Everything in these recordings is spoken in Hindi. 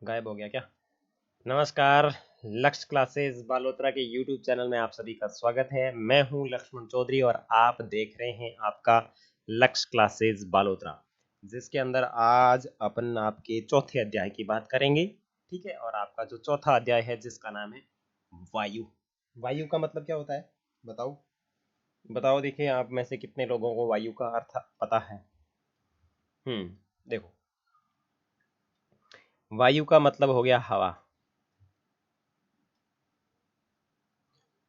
गायब हो गया क्या? नमस्कार। लक्ष्य क्लासेस बालोतरा के यूट्यूब चैनल में आप सभी का स्वागत है। मैं हूं लक्ष्मण चौधरी और आप देख रहे हैं आपका लक्ष्य क्लासेस बालोतरा, जिसके अंदर आज अपन आपके चौथे अध्याय की बात करेंगे। ठीक है, और आपका जो चौथा अध्याय है जिसका नाम है वायु। वायु का मतलब क्या होता है? बताओ बताओ। देखिए, आप में से कितने लोगों को वायु का अर्थ पता है? देखो, वायु का मतलब हो गया हवा।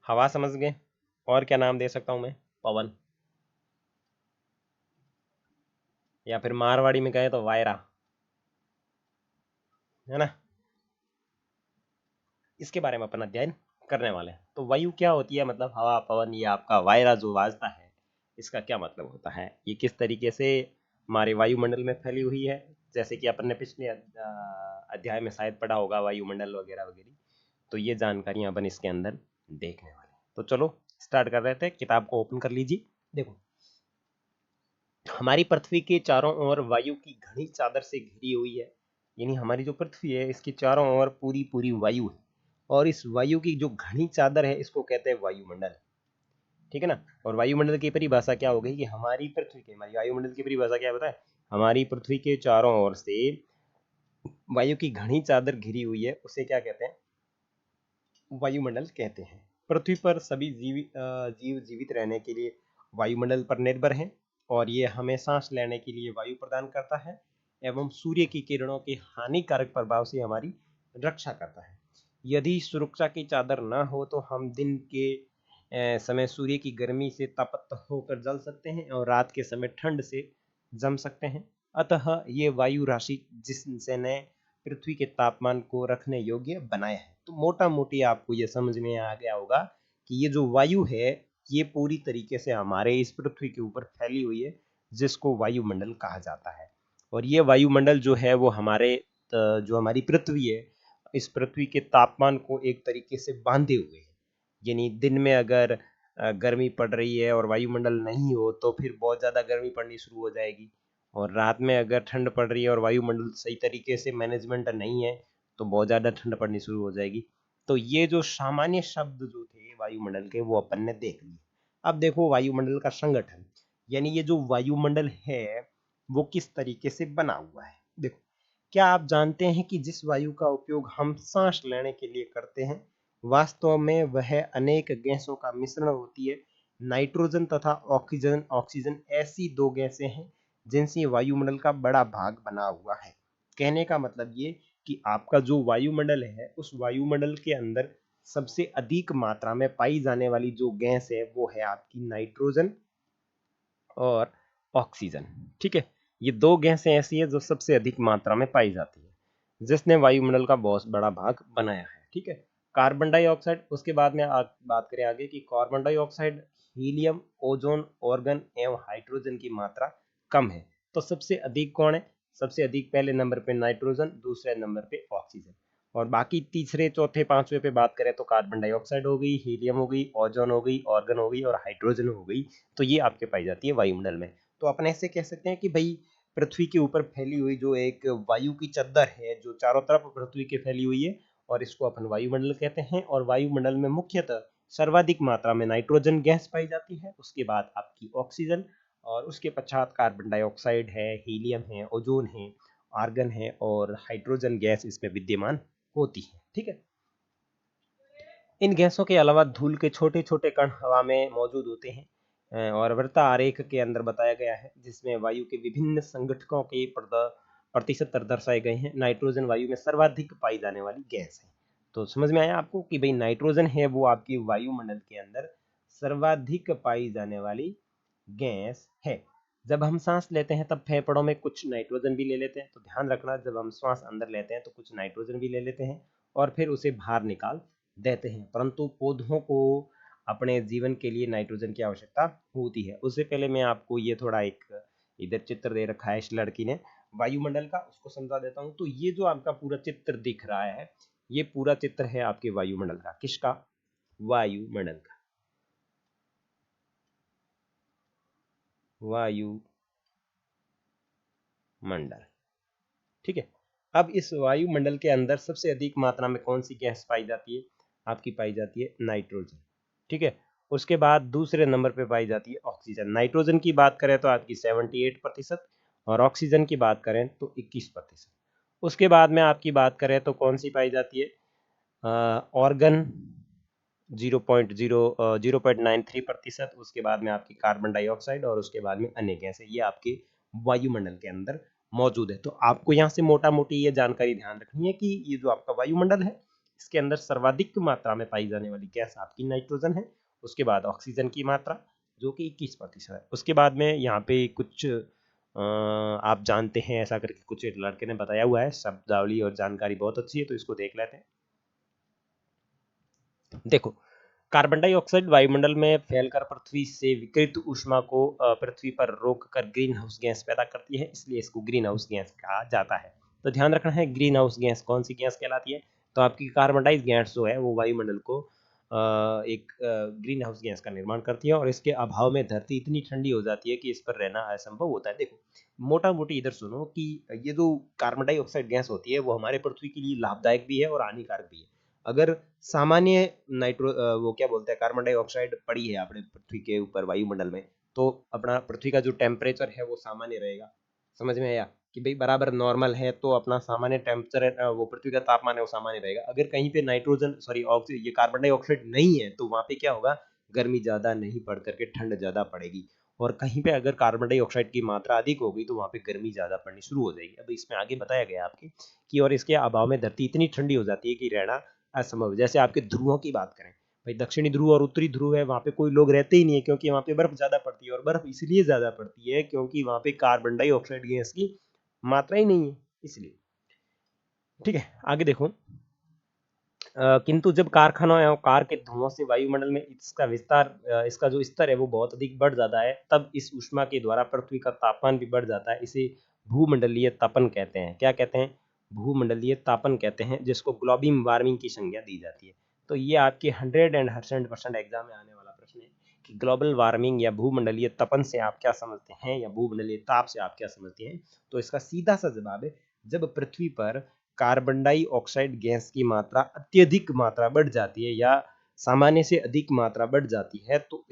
हवा समझ गए। और क्या नाम दे सकता हूं मैं? पवन। या फिर मारवाड़ी में कहे तो वायरा, है ना। इसके बारे में अपन अध्ययन करने वाले हैं। तो वायु क्या होती है, मतलब हवा, पवन, ये आपका वायरा जो वाजता है, इसका क्या मतलब होता है, ये किस तरीके से हमारे वायुमंडल में फैली हुई है। जैसे कि अपन ने पिछले अध्याय में शायद पढ़ा होगा वायुमंडल वगैरह वगैरह। तो ये जानकारियां अपन इसके अंदर देखने वाले हैं। तो चलो स्टार्ट कर रहे थे। किताब को ओपन कर लीजिए। देखो, हमारी पृथ्वी के चारों ओर वायु की घनी चादर से घिरी हुई है। यानी हमारी जो पृथ्वी है इसकी चारों ओर पूरी पूरी वायु है। और इस वायु की जो घनी चादर है इसको कहते हैं वायुमंडल। ठीक है ना। और वायुमंडल की परिभाषा क्या हो गई कि हमारी पृथ्वी के, हमारी वायुमंडल की परिभाषा क्या बताए? हमारी पृथ्वी के चारों ओर से वायु की घनी चादर घिरी हुई है, उसे क्या कहते हैं? वायुमंडल कहते हैं। पृथ्वी पर सभी जीव जीवित रहने के लिए वायुमंडल पर निर्भर हैं। और ये हमें सांस लेने के लिए वायु प्रदान करता है एवं सूर्य की किरणों के हानिकारक प्रभाव से हमारी रक्षा करता है। यदि सुरक्षा की चादर न हो तो हम दिन के समय सूर्य की गर्मी से तपत होकर जल सकते हैं और रात के समय ठंड से जम सकते हैं। अतः ये वायु राशि जिसने पृथ्वी के तापमान को रखने योग्य बनाया है। तो मोटा मोटी आपको ये समझ में आ गया होगा कि ये जो वायु है ये पूरी तरीके से हमारे इस पृथ्वी के ऊपर फैली हुई है, जिसको वायुमंडल कहा जाता है। और ये वायुमंडल जो है वो हमारे जो हमारी पृथ्वी है, इस पृथ्वी के तापमान को एक तरीके से बांधे हुए है। यानी दिन में अगर गर्मी पड़ रही है और वायुमंडल नहीं हो तो फिर बहुत ज़्यादा गर्मी पड़नी शुरू हो जाएगी। और रात में अगर ठंड पड़ रही है और वायुमंडल सही तरीके से मैनेजमेंट नहीं है तो बहुत ज़्यादा ठंड पड़नी शुरू हो जाएगी। तो ये जो सामान्य शब्द जो थे वायुमंडल के वो अपन ने देख लिए। अब देखो वायुमंडल का संगठन, यानी ये जो वायुमंडल है वो किस तरीके से बना हुआ है। देखो, क्या आप जानते हैं कि जिस वायु का उपयोग हम सांस लेने के लिए करते हैं वास्तव में वह अनेक गैसों का मिश्रण होती है। नाइट्रोजन तथा ऑक्सीजन ऑक्सीजन ऐसी दो गैसें हैं जिनसे वायुमंडल का बड़ा भाग बना हुआ है। कहने का मतलब ये कि आपका जो वायुमंडल है उस वायुमंडल के अंदर सबसे अधिक मात्रा में पाई जाने वाली जो गैस है वो है आपकी नाइट्रोजन और ऑक्सीजन। ठीक है, ये दो गैसें ऐसी है जो सबसे अधिक मात्रा में पाई जाती है, जिसने वायुमंडल का बहुत बड़ा भाग बनाया है। ठीक है, कार्बन डाइऑक्साइड, उसके बाद में बात करें आगे कि carbon dioxide, helium, ozone, organ एवं हाइड्रोजन की मात्रा कम है। तो सबसे अधिक कौन है? सबसे अधिक पहले नंबर पे नाइट्रोजन, दूसरे नंबर पे ऑक्सीजन। और बाकी तीसरे चौथे पांचवे पे बात करें तो कार्बन डाइऑक्साइड हो गई, हीलियम हो गई, ओजोन हो गई, ऑर्गन हो गई और हाइड्रोजन हो गई। तो ये आपके पाई जाती है वायुमंडल में। तो अपन ऐसे कह सकते हैं कि भाई पृथ्वी के ऊपर फैली हुई जो एक वायु की चद्दर है जो चारों तरफ पृथ्वी के फैली हुई है, और इसको अपन वायुमंडल कहते हैं। और वायुमंडल में मुख्यतः सर्वाधिक मात्रा में नाइट्रोजन गैस पाई जाती है, उसके बाद आपकी ऑक्सीजन, और उसके पश्चात कार्बन डाइऑक्साइड है, हीलियम है, ओजोन है, आर्गन है और हाइड्रोजन गैस इसमें विद्यमान होती है। ठीक है, इन गैसों के अलावा धूल के छोटे छोटे कण हवा में मौजूद होते हैं। और वृत्ता आरेख के अंदर बताया गया है जिसमें वायु के विभिन्न संगठकों के प्रतिशत दर्शाए गए हैं। नाइट्रोजन वायु में सर्वाधिक पाई जाने वाली गैस है। तो समझ में आया आपको कि भाई नाइट्रोजन है वो आपकी वायुमंडल के अंदर सर्वाधिक पाई जाने वाली गैस है। जब हम सांस लेते हैं तब फेफड़ों में कुछ नाइट्रोजन भी ले लेते हैं। तो ध्यान रखना, जब हम श्वास अंदर लेते हैं तो कुछ नाइट्रोजन भी ले लेते हैं और फिर उसे बाहर निकाल देते हैं। परंतु पौधों को अपने जीवन के लिए नाइट्रोजन की आवश्यकता होती है। उससे पहले मैं आपको ये थोड़ा एक इधर चित्र दे रखा है इस लड़की ने वायुमंडल का, उसको समझा देता हूँ। तो ये जो आपका पूरा चित्र दिख रहा है ये पूरा चित्र है आपके वायुमंडल का। किसका? वायुमंडल का। वायुमंडल। ठीक है, अब इस वायुमंडल के अंदर सबसे अधिक मात्रा में कौन सी गैस पाई जाती है? आपकी पाई जाती है नाइट्रोजन। ठीक है, उसके बाद दूसरे नंबर पे पाई जाती है ऑक्सीजन। नाइट्रोजन की बात करें तो आपकी 78% और ऑक्सीजन की बात करें तो 21%। उसके बाद में आपकी बात करें तो कौन सी पाई जाती है? ऑर्गन 0.93%। उसके बाद में आपकी कार्बन डाइऑक्साइड और उसके बाद में अन्य गैसें, ये आपके वायुमंडल के अंदर मौजूद है। तो आपको यहाँ से मोटा मोटी ये जानकारी ध्यान रखनी है कि ये जो आपका वायुमंडल है, इसके अंदर सर्वाधिक मात्रा में पाई जाने वाली गैस आपकी नाइट्रोजन है। उसके बाद ऑक्सीजन की मात्रा जो कि 21% है। उसके बाद में यहाँ पे कुछ आप जानते हैं ऐसा करके कुछ एक लड़के ने बताया हुआ है, शब्दावली और जानकारी बहुत अच्छी है, तो इसको देख लेते हैं। देखो, कार्बन डाइऑक्साइड वायुमंडल में फैलकर पृथ्वी से विकिरित ऊष्मा को पृथ्वी पर रोककर ग्रीन हाउस गैस पैदा करती है, इसलिए इसको ग्रीन हाउस गैस कहा जाता है। तो ध्यान रखना है, ग्रीन हाउस गैस कौन सी गैस कहलाती है? तो आपकी कार्बन डाइऑक्साइड गैस जो है वो वायुमंडल को एक ग्रीन हाउस गैस का निर्माण करती है, और इसके अभाव में धरती इतनी ठंडी हो जाती है कि इस पर रहना असंभव होता है। देखो, मोटा मोटी इधर सुनो कि ये जो कार्बन डाइऑक्साइड गैस होती है वो हमारे पृथ्वी के लिए लाभदायक भी है और हानिकारक भी है। अगर सामान्य वो क्या बोलते हैं, कार्बन डाइऑक्साइड पड़ी है अपने पृथ्वी के ऊपर वायुमंडल में, तो अपना पृथ्वी का जो टेम्परेचर है वो सामान्य रहेगा। समझ में आया कि भाई बराबर नॉर्मल है, तो अपना सामान्य टेम्परेचर वो पृथ्वी का तापमान है वो सामान्य रहेगा। अगर कहीं पे नाइट्रोजन सॉरी ऑक्सीजन ये कार्बन डाइऑक्साइड नहीं है तो वहां पे क्या होगा, गर्मी ज्यादा नहीं पड़ करके ठंड ज्यादा पड़ेगी। और कहीं पे अगर कार्बन डाइऑक्साइड की मात्रा अधिक होगी तो वहां पे गर्मी ज्यादा पड़नी शुरू हो जाएगी। अब इसमें आगे बताया गया आपके कि और इसके अभाव में धरती इतनी ठंडी हो जाती है कि रहना असंभव। जैसे आपके ध्रुवों की बात करें, भाई दक्षिणी ध्रुव और उत्तरी ध्रुव है, वहां पे कोई लोग रहते ही नहीं है, क्योंकि वहां पे बर्फ ज्यादा पड़ती है। और बर्फ इसलिए ज्यादा पड़ती है क्योंकि वहां पे कार्बन डाइऑक्साइड गैस की मात्रा ही नहीं है, इसलिए। ठीक है, आगे देखो। किंतु जब कारखानों या कार के धुओं से वायुमंडल में इसका विस्तार इसका जो स्तर है वो बहुत अधिक बढ़ जाता है, तब इस ऊष्मा के द्वारा पृथ्वी का तापमान भी बढ़ जाता है। इसे भूमंडलीय तापन कहते हैं। क्या कहते हैं? भूमंडलीय तापन कहते हैं, जिसको ग्लोबल वार्मिंग की संज्ञा दी जाती है। तो ये आपके 100% एग्जाम में आने वाला प्रश्न है कि ग्लोबल वार्मिंग या भूमंडलीय तपन से आप क्या समझते हैं, या भूमंडलीय ताप से आप क्या समझते हैं? तो इसका सीधा सा जवाब है, जब पृथ्वी पर कार्बन डाइऑक्साइड गैस की मात्रा अत्यधिक मात्रा बढ़ जाती है या सामान्य से अधिक मात्रा बढ़ जाती है, तो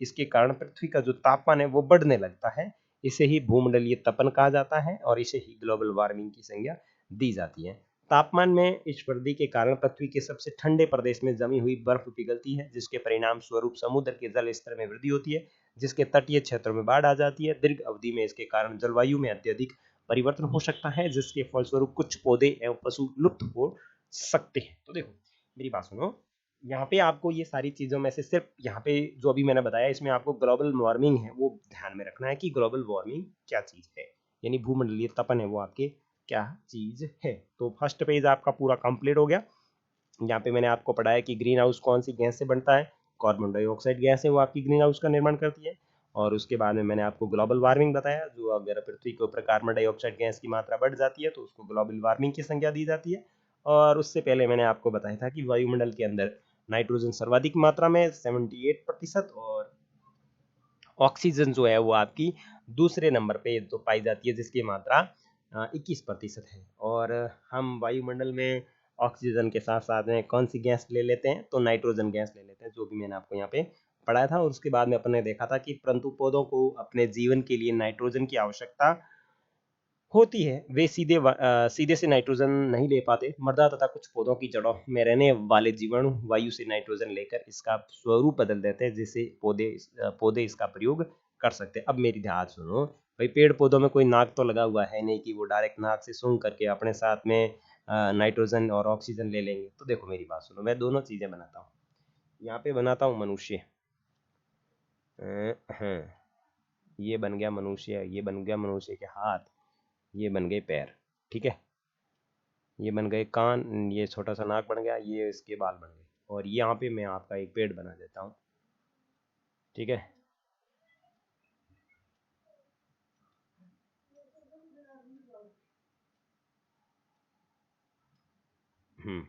इसके कारण पृथ्वी का जो तापमान है वो बढ़ने लगता है। इसे ही भूमंडलीय तपन कहा जाता है और इसे ही ग्लोबल वार्मिंग की संज्ञा दी जाती है। तापमान में इस वृद्धि के कारण पृथ्वी के सबसे ठंडे प्रदेश में जमी हुई बर्फ पिघलती है, जिसके परिणाम स्वरूप समुद्र के जल स्तर में वृद्धि होती है, जिसके तटीय क्षेत्रों में बाढ़ आ जाती है। दीर्घ अवधि में इसके कारण जलवायु में अत्यधिक परिवर्तन हो सकता है, जिसके फलस्वरूप कुछ पौधे एवं पशु लुप्त हो सकते हैं। तो देखो, मेरी बात सुनो, यहाँ पे आपको ये सारी चीजों में से सिर्फ यहाँ पे जो अभी मैंने बताया, इसमें आपको ग्लोबल वार्मिंग है वो ध्यान में रखना है कि ग्लोबल वार्मिंग क्या चीज है, यानी भूमंडलीय तपन है वो आपके क्या चीज है। तो फर्स्ट पेज आपका पूरा कंप्लीट हो गया। यहाँ पे मैंने आपको पढ़ाया कि ग्रीन हाउस कौन सी गैस से बनता है। कार्बन डाइऑक्साइड गैस है वो आपकी ग्रीन हाउस का निर्माण करती है। और उसके बाद में मैंने आपको ग्लोबल वार्मिंग बताया, जो अगर पृथ्वी के ऊपर कार्बन डाइऑक्साइड गैस की मात्रा बढ़ जाती है तो उसको ग्लोबल वार्मिंग की संज्ञा दी जाती है। और उससे पहले मैंने आपको बताया था कि वायुमंडल के अंदर नाइट्रोजन सर्वाधिक मात्रा में 78%, और ऑक्सीजन जो है वो आपकी दूसरे नंबर पे जो पाई जाती है, जिसकी मात्रा 21% है। और हम वायुमंडल में ऑक्सीजन के साथ साथ में कौन सी गैस ले लेते हैं? तो नाइट्रोजन गैस ले लेते हैं, जो भी मैंने आपको यहाँ पे पढ़ाया था। और उसके बाद में अपन ने देखा था कि परंतु पौधों को अपने जीवन के लिए नाइट्रोजन की आवश्यकता होती है। वे सीधे से नाइट्रोजन नहीं ले पाते। मृदा तथा कुछ पौधों की जड़ों में रहने वाले जीवाणु वायु से नाइट्रोजन लेकर इसका स्वरूप बदल देते हैं, जिससे पौधे इसका प्रयोग कर सकते हैं। अब मेरी ध्यान सुनो भाई, पेड़ पौधों में कोई नाक तो लगा हुआ है नहीं कि वो डायरेक्ट नाक से सूंघ करके अपने साथ में नाइट्रोजन और ऑक्सीजन ले लेंगे। तो देखो मेरी बात सुनो, मैं दोनों चीजें बनाता हूँ। यहाँ पे बनाता हूँ मनुष्य, हाँ, ये बन गया मनुष्य, ये बन गया मनुष्य के हाथ, ये बन गए पैर, ठीक है, ये बन गए कान, ये छोटा सा नाक बन गया, ये इसके बाल बन गए, और यहाँ पे मैं आपका एक पेड़ बना देता हूँ। ठीक है, हम्म,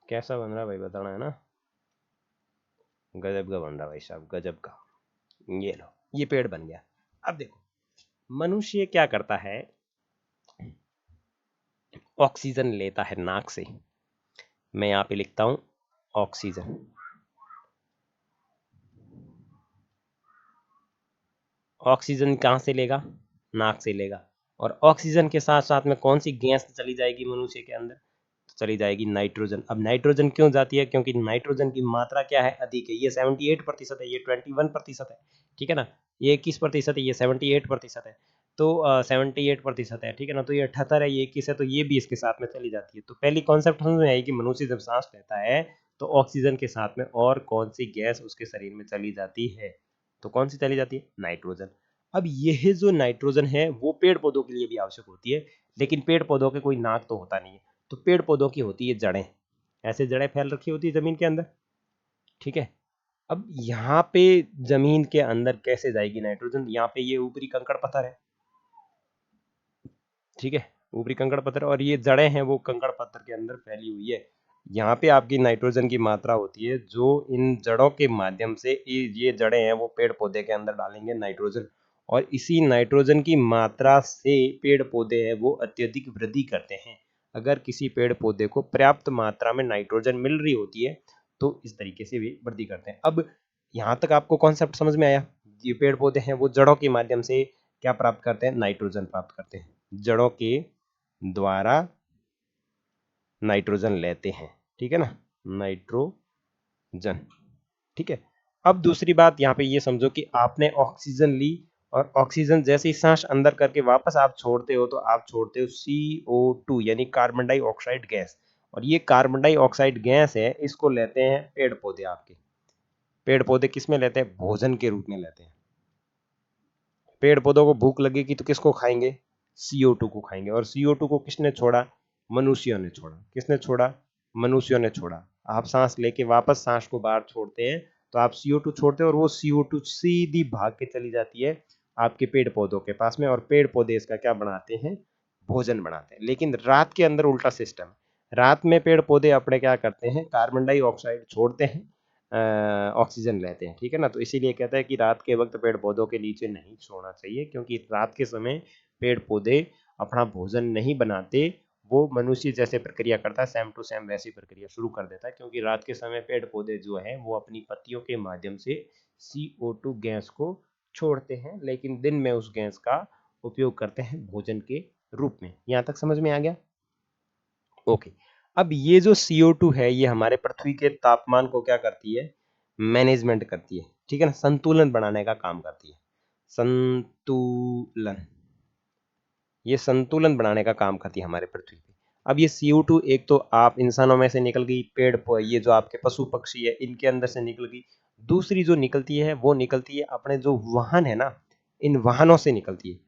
कैसा बन रहा है भाई, बताना है ना। गजब का बन रहा है भाई साहब, गजब का। ये लो, ये पेड़ बन गया। अब देखो, मनुष्य क्या करता है, ऑक्सीजन लेता है नाक से। मैं यहां पे लिखता हूं ऑक्सीजन। ऑक्सीजन कहां से लेगा, नाक से लेगा। और ऑक्सीजन के साथ साथ में कौन सी गैस चली जाएगी मनुष्य के अंदर, चली जाएगी नाइट्रोजन। अब नाइट्रोजन क्यों जाती है, क्योंकि नाइट्रोजन की मात्रा क्या है, अधिक है। ये 78% है, ये 21% है, ठीक है ना। ये 21% है, ये 78% है। तो 78% है, ठीक है ना। तो ये 78 है, ये 21 है, तो ये भी इसके साथ में चली जाती है। तो पहली कॉन्सेप्ट समझ में आई कि मनुष्य जब सांस लेता है तो ऑक्सीजन के साथ में और कौन सी गैस उसके शरीर में चली जाती है, तो कौन सी चली जाती है, नाइट्रोजन। अब यह जो नाइट्रोजन है वो पेड़ पौधों के लिए भी आवश्यक होती है, लेकिन पेड़ पौधों के कोई नाक तो होता नहीं है। तो पेड़ पौधों की होती है जड़ें, ऐसे जड़ें फैल रखी होती है जमीन के अंदर, ठीक है। अब यहाँ पे जमीन के अंदर कैसे जाएगी नाइट्रोजन, यहाँ पे ये ऊपरी कंकड़ पत्थर है, ठीक है, ऊपरी कंकड़ पत्थर, और ये जड़ें हैं वो कंकड़ पत्थर के अंदर फैली हुई है। यहाँ पे आपकी नाइट्रोजन की मात्रा होती है जो इन जड़ों के माध्यम से ये जड़ें हैं वो पेड़ पौधे के अंदर डालेंगे नाइट्रोजन, और इसी नाइट्रोजन की मात्रा से पेड़ पौधे हैं वो अत्यधिक वृद्धि करते हैं। अगर किसी पेड़ पौधे को पर्याप्त मात्रा में नाइट्रोजन मिल रही होती है तो इस तरीके से भी वृद्धि करते हैं। अब यहाँ तक आपको कॉन्सेप्ट समझ में आया, ये पेड़ पौधे हैं वो जड़ों के माध्यम से क्या प्राप्त करते हैं, नाइट्रोजन प्राप्त करते हैं, जड़ों के द्वारा नाइट्रोजन लेते हैं, ठीक है ना, नाइट्रोजन, ठीक है। अब दूसरी बात यहाँ पे ये समझो कि आपने ऑक्सीजन ली, और ऑक्सीजन जैसे ही सांस अंदर करके वापस आप छोड़ते हो तो आप छोड़ते हो CO2 यानी कार्बन डाइऑक्साइड गैस। और ये कार्बन डाइऑक्साइड गैस है, इसको लेते हैं पेड़ पौधे आपके। पेड़ पौधे किस में लेते हैं, भोजन के रूप में लेते हैं। पेड़ पौधों को भूख लगेगी तो किसको खाएंगे, CO2 को खाएंगे। और CO2 को किसने छोड़ा, मनुष्यों ने छोड़ा। किसने छोड़ा, मनुष्यों ने छोड़ा। आप सांस लेके वापस सांस को बाहर छोड़ते हैं तो आप CO2 छोड़ते हैं, और वो CO2 सीधी भाग के चली जाती है आपके पेड़ पौधों के पास में, और पेड़ पौधे इसका क्या बनाते हैं, भोजन बनाते हैं। लेकिन रात के अंदर उल्टा सिस्टम, रात में पेड़ पौधे अपने क्या करते हैं, कार्बन डाइऑक्साइड छोड़ते हैं, ऑक्सीजन लेते हैं, ठीक है ना। तो इसीलिए कहता है कि रात के वक्त पेड़ पौधों के नीचे नहीं सोना चाहिए, क्योंकि रात के समय पेड़ पौधे अपना भोजन नहीं बनाते, वो मनुष्य जैसे प्रक्रिया करता है सेम टू सेम वैसी प्रक्रिया शुरू कर देता है। क्योंकि रात के समय पेड़ पौधे जो है वो अपनी पत्तियों के माध्यम से CO2 गैस को छोड़ते हैं, लेकिन दिन में उस गैस का उपयोग करते हैं भोजन के रूप में। यहाँ तक समझ में आ गया, ओके। अब ये जो CO2 है ये हमारे पृथ्वी के तापमान को क्या करती है, मैनेजमेंट करती है, ठीक है ना, संतुलन बनाने का काम करती है। संतुलन, ये संतुलन बनाने का काम करती है हमारे पृथ्वी पे। अब ये CO2 एक तो आप इंसानों में से निकल गई, ये जो आपके पशु पक्षी है इनके अंदर से निकल गई। दूसरी जो निकलती है वो निकलती है अपने जो वाहन है ना, इन वाहनों से निकलती है।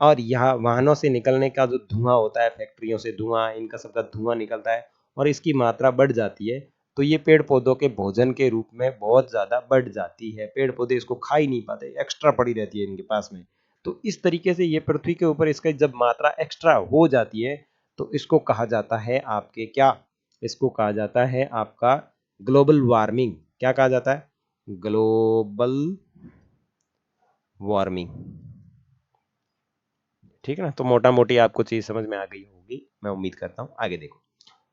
और यहाँ वाहनों से निकलने का जो धुआं होता है, फैक्ट्रियों से धुआं, इनका सबका धुआं निकलता है और इसकी मात्रा बढ़ जाती है, तो ये पेड़ पौधों के भोजन के रूप में बहुत ज्यादा बढ़ जाती है। पेड़ पौधे इसको खा ही नहीं पाते, एक्स्ट्रा पड़ी रहती है इनके पास में। तो इस तरीके से ये पृथ्वी के ऊपर इसका जब मात्रा एक्स्ट्रा हो जाती है तो इसको कहा जाता है आपके क्या, इसको कहा जाता है आपका ग्लोबल वार्मिंग। क्या कहा जाता है, ग्लोबल वार्मिंग, ठीक है ना। तो मोटा मोटी आपको चीज समझ में आ गई होगी, मैं उम्मीद करता हूं। आगे देखो,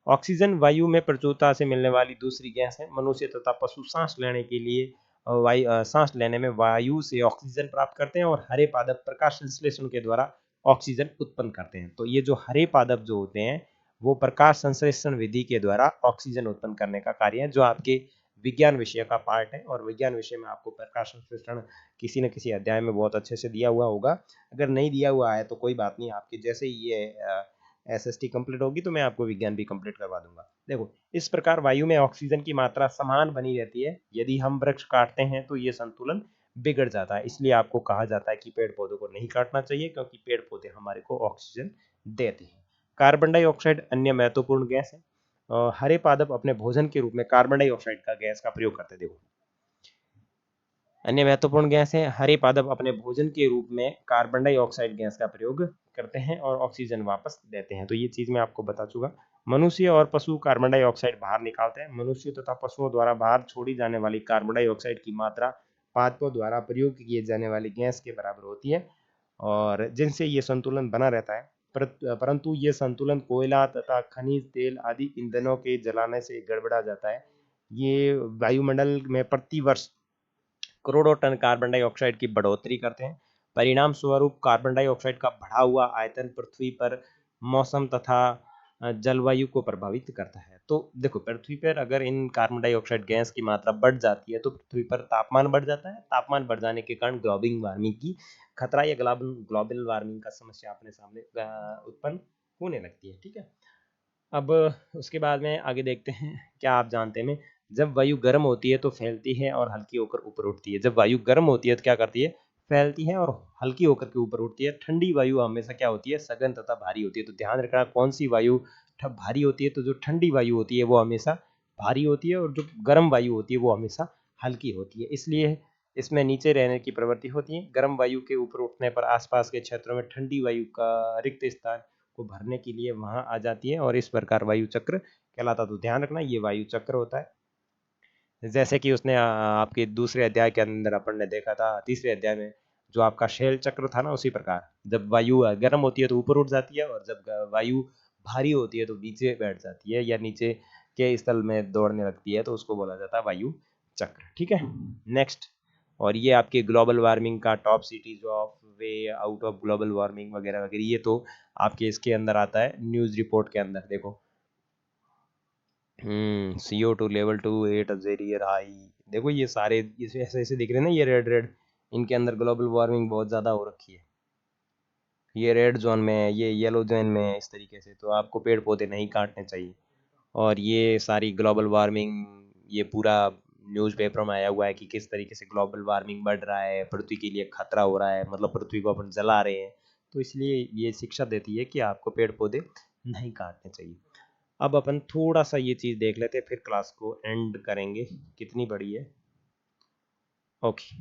ऑक्सीजन वायु में प्रचुरता से मिलने वाली दूसरी गैस है। मनुष्य तथा पशु सांस लेने के लिए सांस लेने में वायु से ऑक्सीजन प्राप्त करते हैं, और हरे पादप प्रकाश संश्लेषण के द्वारा ऑक्सीजन उत्पन्न करते हैं। तो ये जो हरे पादप जो होते हैं वो प्रकाश संश्लेषण विधि के द्वारा ऑक्सीजन उत्पन्न करने का कार्य है, जो आपके विज्ञान विषय का पार्ट है। और विज्ञान विषय में आपको प्रकाश संश्लेषण किसी न किसी अध्याय में बहुत अच्छे से दिया हुआ होगा। अगर नहीं दिया हुआ है तो कोई बात नहीं, आपके जैसे ही ये SST कंप्लीट होगी तो मैं आपको विज्ञान भी कंप्लीट करवा दूंगा। देखो, इस प्रकार वायु में ऑक्सीजन की मात्रा समान बनी रहती है। यदि हम वृक्ष काटते हैं तो ये संतुलन बिगड़ जाता है। इसलिए आपको कहा जाता है कि पेड़ पौधों को नहीं काटना चाहिए, क्योंकि पेड़ पौधे हमारे को ऑक्सीजन देते हैं। कार्बन डाइऑक्साइड अन्य महत्वपूर्ण गैस है। हरे पादप अपने भोजन के रूप में कार्बन डाइऑक्साइड का गैस का प्रयोग करते हैं। देखो, अन्य महत्वपूर्ण गैस है, हरे पादप अपने भोजन के रूप में कार्बन डाइऑक्साइड गैस का प्रयोग करते हैं और ऑक्सीजन वापस देते हैं। तो ये चीज मैं आपको बता चुका। मनुष्य और पशु कार्बन डाइऑक्साइड बाहर निकालते हैं। मनुष्य तथा पशुओं द्वारा बाहर छोड़ी जाने वाली कार्बन डाइऑक्साइड की मात्रा पादपों द्वारा प्रयोग किए जाने वाली गैस के बराबर होती है। और जिनसे ये संतुलन बना रहता है। परंतु ये संतुलन कोयला तथा खनिज तेल आदि ईंधनों के जलाने से गड़बड़ा जाता है। ये वायुमंडल में प्रति वर्ष करोड़ों टन कार्बन डाइऑक्साइड की बढ़ोतरी करते हैं। परिणाम स्वरूप कार्बन डाइऑक्साइड का बढ़ा हुआ आयतन पृथ्वी पर मौसम तथा जलवायु को प्रभावित करता है। तो देखो, पृथ्वी पर अगर इन कार्बन डाइऑक्साइड गैस की मात्रा बढ़ जाती है तो पृथ्वी पर तापमान बढ़ जाता है। तापमान बढ़ जाने के कारण ग्लोबल वार्मिंग की खतरा या ग्लोबल वार्मिंग का समस्या अपने सामने उत्पन्न होने लगती है। ठीक है, अब उसके बाद में आगे देखते हैं। क्या आप जानते हैं, जब वायु गर्म होती है तो फैलती है और हल्की होकर ऊपर उठती है। जब वायु गर्म होती है तो क्या करती है, फैलती है और हल्की होकर के ऊपर उठती है। ठंडी वायु हमेशा क्या होती है, सघन तथा भारी होती है। तो ध्यान रखना, कौन सी वायु भारी होती है, तो जो ठंडी वायु होती है वो हमेशा भारी होती है, और जो गर्म वायु होती है वो हमेशा हल्की होती है। इसलिए इसमें नीचे रहने की प्रवृत्ति होती है। गर्म वायु के ऊपर उठने पर आसपास के क्षेत्रों में ठंडी वायु का रिक्त स्थान को भरने के लिए वहां आ जाती है, और इस प्रकार वायु चक्र कहलाता। तो ध्यान रखना, ये वायु चक्र होता है। जैसे कि उसने आपके दूसरे अध्याय के अंदर अपन ने देखा था, तीसरे अध्याय में, जो आपका शेल चक्र था ना, उसी प्रकार जब वायु गर्म होती है तो ऊपर उठ जाती है, और जब वायु भारी होती है तो नीचे बैठ जाती है या नीचे के स्थल में दौड़ने लगती है, तो उसको बोला जाता है वायु चक्र। ठीक है, नेक्स्ट। और ये आपके ग्लोबल वार्मिंग का top cities of way out of global warming वगैरह वगैरह, ये तो आपके इसके अंदर आता है न्यूज रिपोर्ट के अंदर। देखो, CO2 लेवल टू 8 हाई। देखो ये सारे ऐसे ऐसे दिख रहे हैं ना, ये रेड रेड, इनके अंदर ग्लोबल वार्मिंग बहुत ज़्यादा हो रखी है। ये रेड जोन में है, ये येलो जोन में है, इस तरीके से। तो आपको पेड़ पौधे नहीं काटने चाहिए। और ये सारी ग्लोबल वार्मिंग, ये पूरा न्यूज़पेपर में आया हुआ है कि किस तरीके से ग्लोबल वार्मिंग बढ़ रहा है, पृथ्वी के लिए खतरा हो रहा है, मतलब पृथ्वी को अपन जला रहे हैं। तो इसलिए ये शिक्षा देती है कि आपको पेड़ पौधे नहीं काटने चाहिए। अब अपन थोड़ा सा ये चीज़ देख लेते हैं, फिर क्लास को एंड करेंगे। कितनी बड़ी है, ओके।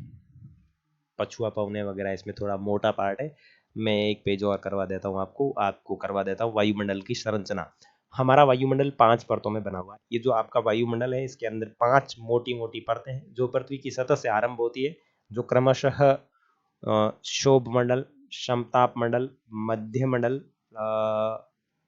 पछुआ पवने वगैरह इसमें थोड़ा मोटा पार्ट है। मैं एक पेज और करवा देता हूँ, आपको करवा देता हूँ वायुमंडल की संरचना। हमारा वायुमंडल 5 परतों में बना हुआ है। ये जो आपका वायुमंडल है, इसके अंदर 5 मोटी मोटी परतें हैं, जो पृथ्वी की सतह से आरंभ होती है, जो क्रमशः शोभ मंडल, समताप मंडल, मध्य मंडल,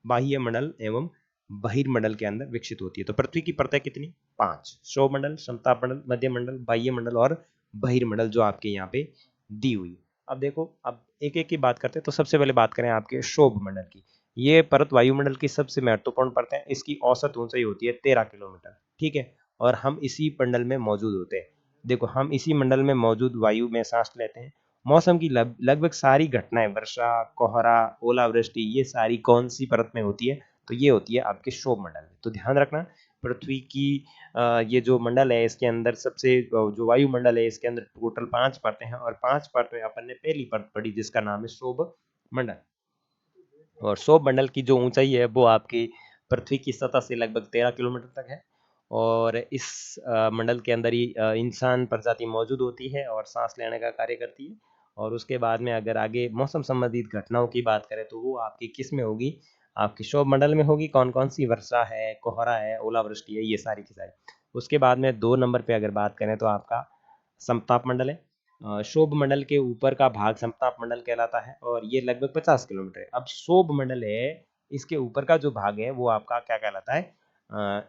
बाह्य मंडल एवं बहिर्मंडल के अंदर विकसित होती है। तो पृथ्वी की परतें कितनी, 5। शोभ मंडल, समताप मंडल, मध्य मंडल, बाह्य मंडल और बहिर्मंडल, जो आपके यहाँ पे दी हुई। अब देखो, अब एक एक की बात करते हैं। तो सबसे पहले बात करें आपके शोभ मंडल की। ये परत वायुमंडल की सबसे महत्वपूर्ण परत है। इसकी औसत ऊंचाई होती है 13 किलोमीटर। ठीक है, और हम इसी मंडल में मौजूद होते हैं। देखो, हम इसी मंडल में मौजूद वायु में सांस लेते हैं। मौसम की लगभग सारी घटनाएं, वर्षा, कोहरा, ओलावृष्टि, ये सारी कौन सी परत में होती है, तो ये होती है आपके शोभ मंडल में। तो ध्यान रखना, पृथ्वी की ये जो मंडल है, इसके अंदर सबसे जो वायुमंडल है, इसके अंदर टोटल 5 परतें हैं, और 5 परत में अपन ने पहली परत पढ़ी जिसका नाम है शोभ मंडल। और शोभ मंडल की जो ऊंचाई है वो आपकी पृथ्वी की सतह से लगभग 13 किलोमीटर तक है। और इस मंडल के अंदर ही इंसान प्रजाति मौजूद होती है और सांस लेने का कार्य करती है। और उसके बाद में अगर आगे मौसम संबंधित घटनाओं की बात करें तो वो आपकी किस में होगी, आपकी शोभ मंडल में होगी। कौन कौन सी, वर्षा है, कोहरा है, ओलावृष्टि है, ये सारी की सारी। उसके बाद में 2 नंबर पे अगर बात करें तो आपका समताप मंडल है। शोभ मंडल के ऊपर का भाग समताप मंडल कहलाता है, और ये लगभग 50 किलोमीटर है। अब शोभ मंडल है, इसके ऊपर का जो भाग है वो आपका क्या कहलाता है,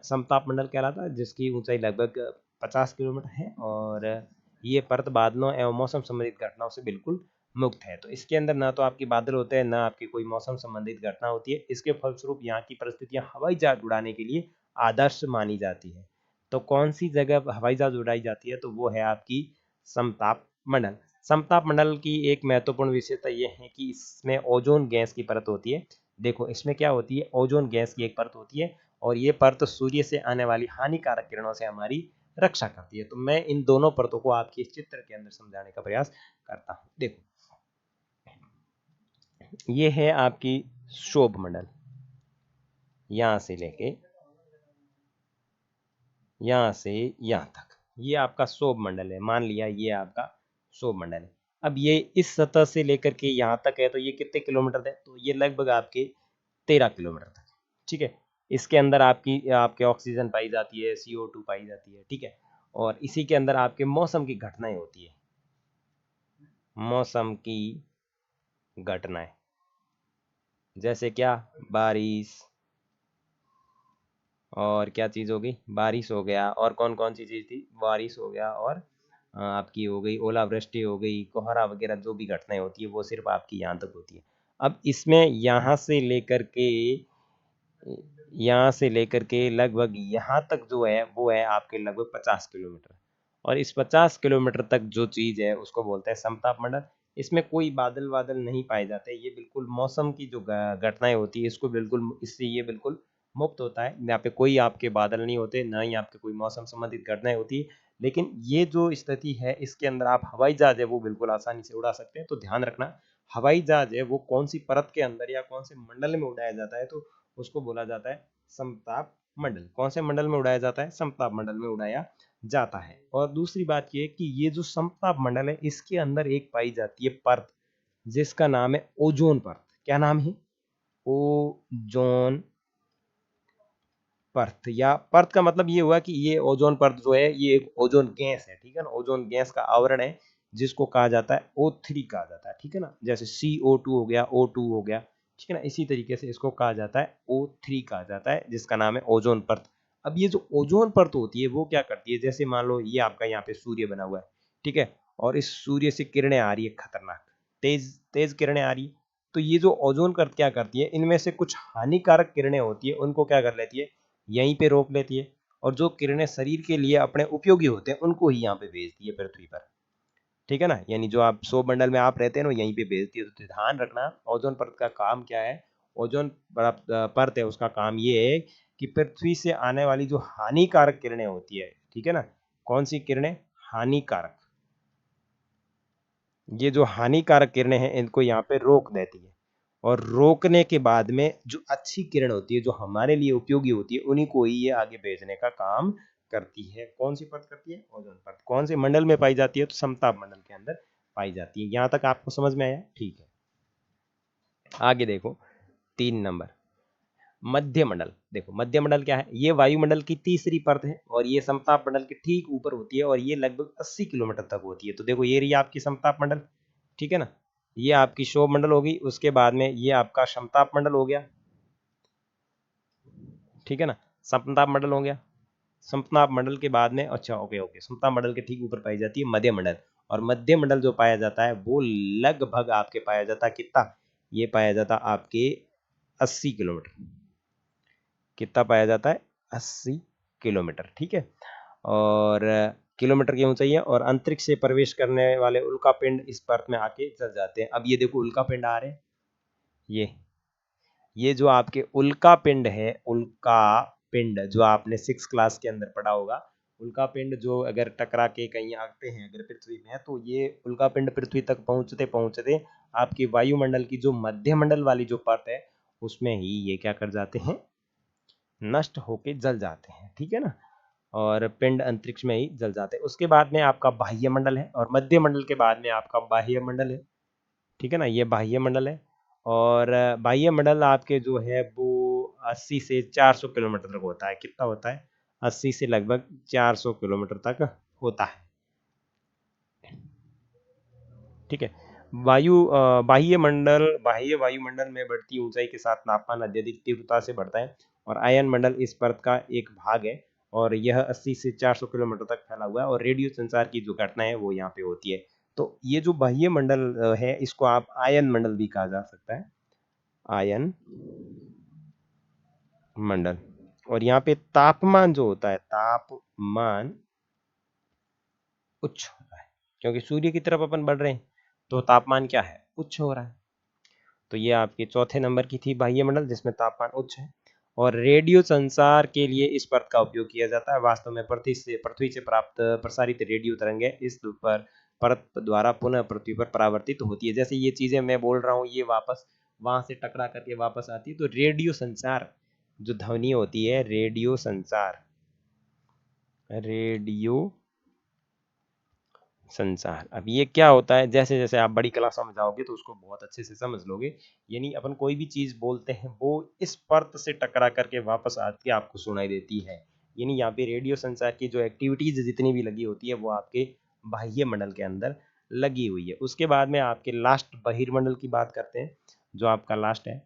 समताप मंडल कहलाता है, जिसकी ऊंचाई लगभग 50 किलोमीटर है। और ये परत बादलों एवं मौसम संबंधित घटनाओं से बिल्कुल मुक्त है। तो इसके अंदर ना तो आपके बादल होते हैं, ना आपकी कोई मौसम संबंधित घटना होती है। इसके फलस्वरूप यहाँ की परिस्थितियां हवाई जहाज उड़ाने के लिए आदर्श मानी जाती है। तो कौन सी जगह हवाई जहाज उड़ाई जाती है, तो वो है आपकी समताप मंडल। समताप मंडल की एक महत्वपूर्ण विशेषता यह है कि इसमें ओजोन गैस की परत होती है। देखो, इसमें क्या होती है, ओजोन गैस की एक परत होती है, और ये परत सूर्य से आने वाली हानिकारक किरणों से हमारी रक्षा करती है। तो मैं इन दोनों परतों को आपके इस चित्र के अंदर समझाने का प्रयास करता हूँ। देखो, ये है आपकी शोभ मंडल, यहां से लेके यहां से यहां तक, ये आपका शोभ मंडल है। मान लिया ये आपका शोभ मंडल है। अब ये इस सतह से लेकर के यहाँ तक है, तो ये कितने किलोमीटर है, तो ये लगभग आपके 13 किलोमीटर तक। ठीक है, इसके अंदर आपकी आपके ऑक्सीजन पाई जाती है, CO2 पाई जाती है। ठीक है, और इसी के अंदर आपके मौसम की घटनाएं होती है। मौसम की घटनाएं, जैसे क्या, बारिश, और क्या चीज हो गई, बारिश हो गया, और कौन कौन सी चीज थी, बारिश हो गया, और आपकी हो गई ओलावृष्टि, हो गई कोहरा वगैरह, जो भी घटनाएं होती है वो सिर्फ आपकी यहाँ तक होती है। अब इसमें यहाँ से लेकर के लगभग यहाँ तक जो है वो है आपके लगभग 50 किलोमीटर, और इस 50 किलोमीटर तक जो चीज है उसको बोलते हैं समताप मंडल। इसमें कोई बादल वादल नहीं पाए जाते, ये बिल्कुल मौसम की जो घटनाएं होती है इसको बिल्कुल, इससे ये बिल्कुल मुक्त होता है। यहाँ पे कोई आपके बादल नहीं होते, ना ही आपके कोई मौसम संबंधित घटनाएं होती है। लेकिन ये जो स्थिति है इसके अंदर आप हवाई जहाज है वो बिल्कुल आसानी से उड़ा सकते हैं। तो ध्यान रखना, हवाई जहाज है वो कौन सी परत के अंदर या कौन से मंडल में उड़ाया जाता है, तो उसको बोला जाता है समताप मंडल। कौन से मंडल में उड़ाया जाता है, समताप मंडल में उड़ाया जाता है। और दूसरी बात ये कि ये जो समताप मंडल है इसके अंदर एक पाई जाती है परत, जिसका नाम है ओजोन परत। क्या नाम है, ओजोन परत। या परत का मतलब ये हुआ कि ये ओजोन परत जो है ये एक ओजोन गैस है, ठीक है ना, ओजोन गैस का आवरण है, जिसको कहा जाता है O3 कहा जाता है, ठीक है ना, जैसे CO2 हो गया, O2 हो गया, ठीक है ना, इसी तरीके से इसको कहा जाता है O3 कहा जाता है, जिसका नाम है ओजोन परत। अब ये जो ओजोन परत होती है वो क्या करती है, जैसे मान लो ये आपका यहाँ पे सूर्य बना हुआ है, ठीक है, और इस सूर्य से किरणें आ रही है, खतरनाक तेज तेज किरणें आ रही है। तो ये जो ओजोन परत क्या करती है, इनमें से कुछ हानिकारक किरणें होती है उनको क्या कर लेती है, यहीं पे रोक लेती है, और जो किरणें शरीर के लिए अपने उपयोगी होते हैं उनको ही यहाँ पे भेजती है पृथ्वी पर, ठीक है ना, यानी जो आप सौर मंडल में आप रहते हैं ना यहीं पे भेजती है। तो ध्यान रखना ओजोन परत का काम क्या है, ओजोन परत है उसका काम ये है कि पृथ्वी से आने वाली जो हानिकारक किरणें होती है, ठीक है ना, कौन सी किरणें, हानिकारक, ये जो हानिकारक किरणें हैं इनको यहाँ पे रोक देती है, और रोकने के बाद में जो अच्छी किरण होती है जो हमारे लिए उपयोगी होती है उन्हीं को ही ये आगे भेजने का काम करती है। कौन सी परत करती है, ओजोन परत। कौन से मंडल में पाई जाती है, तो समताप मंडल के अंदर पाई जाती है। यहाँ तक आपको समझ में आया, ठीक है। आगे देखो 3 नंबर, मध्य मंडल। देखो मध्य मंडल क्या है, ये वायुमंडल की तीसरी परत है, और ये समताप मंडल के ठीक ऊपर होती है, और ये लगभग 80 किलोमीटर तक होती है। तो देखो ये रही आपकी समताप मंडल, ठीक है ना, ये आपकी क्षोभ मंडल होगी, उसके बाद में ये आपका समताप मंडल हो गया, ठीक है ना, समताप मंडल हो गया। समताप मंडल के बाद में, अच्छा ओके ओके, समताप मंडल के ठीक ऊपर पाई जाती है मध्य मंडल, और मध्य मंडल जो पाया जाता है वो लगभग आपके पाया जाता है कितना, ये पाया जाता है आपके 80 किलोमीटर। कितना पाया जाता है, 80 किलोमीटर, ठीक है। और किलोमीटर की ऊंचाई है, और अंतरिक्ष से प्रवेश करने वाले उल्कापिंड इस परत में आके जल जाते हैं। अब ये देखो उल्कापिंड आ रहे हैं, ये जो आपके उल्का पिंड है, उल्का पिंड जो आपने 6 क्लास के अंदर पढ़ा होगा, उल्का पिंड जो अगर टकरा के कहीं आते हैं अगर पृथ्वी में, तो ये उल्का पिंड पृथ्वी तक पहुंचते पहुंचते आपकी वायुमंडल की जो मध्य मंडल वाली जो परत है उसमें ही ये क्या कर जाते हैं, नष्ट होके जल जाते हैं, ठीक है ना, और पिंड अंतरिक्ष में ही जल जाते हैं। उसके बाद में आपका बाह्य मंडल है, और मध्य मंडल के बाद में आपका बाह्य मंडल है, ठीक है ना, ये बाह्य मंडल है। और बाह्य मंडल आपके जो है वो 80 से 400 किलोमीटर तक होता है। कितना होता है, 80 से लगभग 400 किलोमीटर तक होता है, ठीक है। बाह्य वायुमंडल में बढ़ती ऊंचाई के साथ तापमान अत्यधिक तीव्रता से बढ़ता है, और आयन मंडल इस परत का एक भाग है, और यह 80 से 400 किलोमीटर तक फैला हुआ है, और रेडियो संचार की जो घटना है वो यहाँ पे होती है। तो ये जो बाह्य मंडल है इसको आप आयन मंडल भी कहा जा सकता है, आयन मंडल। और यहाँ पे तापमान जो होता है, तापमान उच्च होता है, क्योंकि सूर्य की तरफ अपन बढ़ रहे हैं, तो तापमान क्या है, उच्च हो रहा है। तो ये आपके चौथे नंबर की थी बाह्य मंडल, जिसमें तापमान उच्च है। और रेडियो संचार के लिए इस परत का उपयोग किया जाता है। वास्तव में पृथ्वी से प्राप्त प्रसारित रेडियो तरंगें इस पर परत द्वारा पुनः पृथ्वी पर परावर्तित होती है। जैसे ये चीजें मैं बोल रहा हूँ ये वापस वहां से टकरा करके वापस आती है। तो रेडियो संचार जो ध्वनि होती है, रेडियो संचार, रेडियो संचार। अब ये क्या होता है, जैसे जैसे आप बड़ी क्लास में जाओगे तो उसको बहुत अच्छे से समझ लोगे। यानी अपन कोई भी चीज बोलते हैं वो इस परत से टकरा करके वापस आके आपको सुनाई देती है। यानी यहाँ पे रेडियो संचार की जो एक्टिविटीज जितनी भी लगी होती है वो आपके बाह्य मंडल के अंदर लगी हुई है। उसके बाद में आपके लास्ट बहिर्मंडल की बात करते हैं, जो आपका लास्ट है।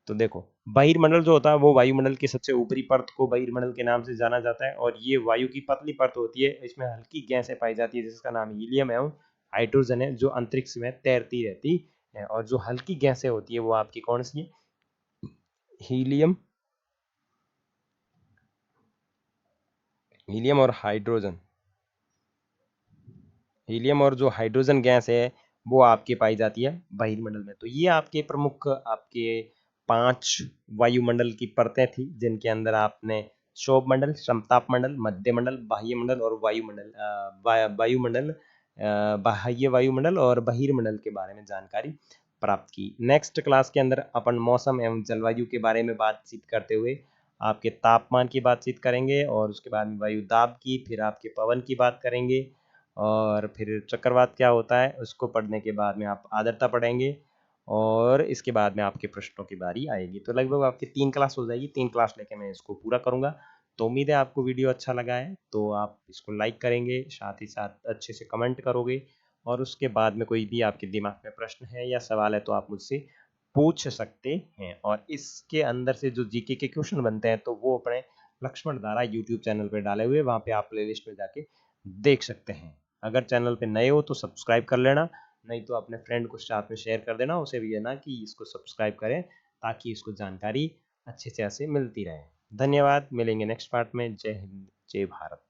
तो देखो, बहिर्मंडल जो होता है वो वायुमंडल की सबसे ऊपरी परत को बहिर्मंडल के नाम से जाना जाता है, और ये वायु की पतली परत होती है। इसमें हल्की गैसें पाई जाती है जिसका नाम हीलियम एवं हाइड्रोजन है, जो अंतरिक्ष में तैरती रहती है। और जो हल्की गैसें होती है वो आपकी कौन सी है? हीलियम, हीलियम और हाइड्रोजन। हीलियम और जो हाइड्रोजन गैस है वो आपके पाई जाती है बहिर्मंडल में। तो ये आपके प्रमुख आपके 5 वायुमंडल की परतें थी, जिनके अंदर आपने क्षोभ मंडल, समताप मंडल, मध्य मंडल, बाह्य मंडल और वायुमंडल वायुमंडल, बाह्य वायुमंडल और बहिर्मंडल के बारे में जानकारी प्राप्त की। नेक्स्ट क्लास के अंदर अपन मौसम एवं जलवायु के बारे में बातचीत करते हुए आपके तापमान की बातचीत करेंगे, और उसके बाद में वायु दाब की, फिर आपके पवन की बात करेंगे, और फिर चक्रवात क्या होता है उसको पढ़ने के बाद में आप आर्द्रता पढ़ेंगे, और इसके बाद में आपके प्रश्नों की बारी आएगी। तो लगभग आपकी 3 क्लास हो जाएगी। 3 क्लास लेके मैं इसको पूरा करूंगा। तो उम्मीद है आपको वीडियो अच्छा लगा है, तो आप इसको लाइक करेंगे, साथ ही साथ अच्छे से कमेंट करोगे, और उसके बाद में कोई भी आपके दिमाग में प्रश्न है या सवाल है तो आप मुझसे पूछ सकते हैं। और इसके अंदर से जो जीके के क्वेश्चन बनते हैं तो वो अपने लक्ष्मण धारा यूट्यूब चैनल पे डाले हुए, वहाँ पे आप प्लेलिस्ट में जाके देख सकते हैं। अगर चैनल पे नए हो तो सब्सक्राइब कर लेना, नहीं तो अपने फ्रेंड को साथ में शेयर कर देना, उसे भी है ना कि इसको सब्सक्राइब करें, ताकि इसको जानकारी अच्छे से ऐसे मिलती रहे। धन्यवाद, मिलेंगे नेक्स्ट पार्ट में। जय हिंद, जय भारत।